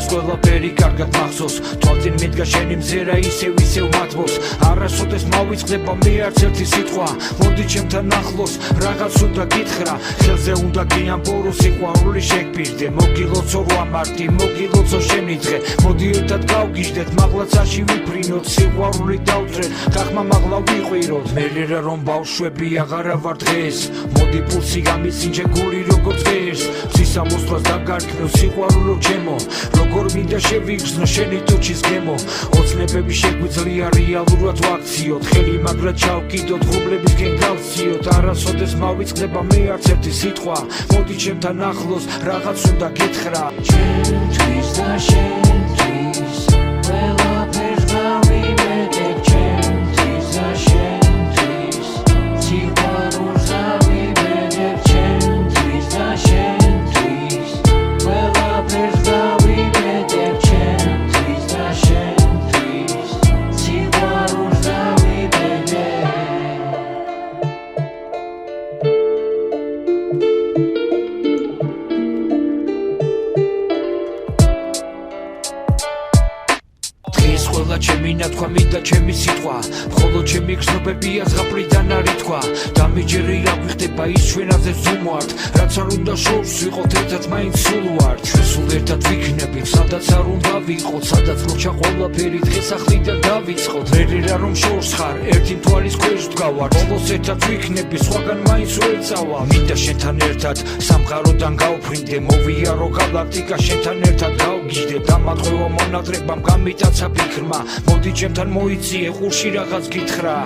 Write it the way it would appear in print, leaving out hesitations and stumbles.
დღეს ყველაფერი კარგად მახსოვს თვალწინ მიდგა შენი მზერა ისევ მათბობს არასოდეს მავიწყდება მე არც ერთი სიტყვა მოდი ჩემთან ახლოს რაღაც უნდა გითხრა ხელზე უნდა გიამბო სიყვარული შეგპირდე მოგილოცო რვა მარტი მოგილოცო შენი დღე მოდი ერთად გავგიჟდეთ მაღლაცაში ვიფრინოთ სიყვარული დავწრეთ გახმა მაღლა ვიყვიროთ მერერა რომ ბავშვები აღარა ვარ დღეს მოდი პულსი გამისინჯე გული როგორც ღერს ცისამოსვლას დაგარქმევ სიყვარულო ჩემო როგორ მინდა შევიგრძნო შენი ტუჩის გემო ოცნებები შეგვიძლია რეალურად ვაქციოთ ხელი მაგრად ჩავკიდოთ ღრუბლებისკენ გავციოთ არასოდეს მავიწყდება მე არც ერთი სიტყვა მოდი ჩემთან ახლოს რაღაც უნდა გითხრა ჩემთვის და შენთვის ყველაფერს გავიმეტებ ჩემთვის და შენთვის სიყვარულს გავიმეტებ ჩემთვის და შენთვის ყველაფერს გავიმეტებ ჩემთვის და შენთვის სიყვარულს გავიმეტებ დღეს ყველა ჩემი ნათქვამი და ჩემი სიტყვა მხოლოდ ჩემი გრძნობებია ზღაპრიდან არითქვა დამიჯერე რა გვიხდება ის ჩვენაზე ზუმვართ რაც არ უნდა შორს ვიყოთ ერთად მაინც სულ ვართ ჩვენ სულ ერთად ვიქნებით სადაც არ უნდა ვიყოთ სადაც მოჩა ყველაფერი დღეს ახლიდან დავიწყოთ მერერა რომ შორს ხარ ერთი თვალის ქვეშ ვდგავართ ბოლოს ერთად ვიქნები სხვაგან მაინც ვეწავა მინდა შენთან ერთად სამყაროდან გავფრინდე მოვიარო გალაქტიკა შენთან ერთად გავგიჟდე დამატყუო მონატრებამ გამიტაცა ფიქრმა მოდი ჩემთან მოიციე ყურში რაღაც გითხრა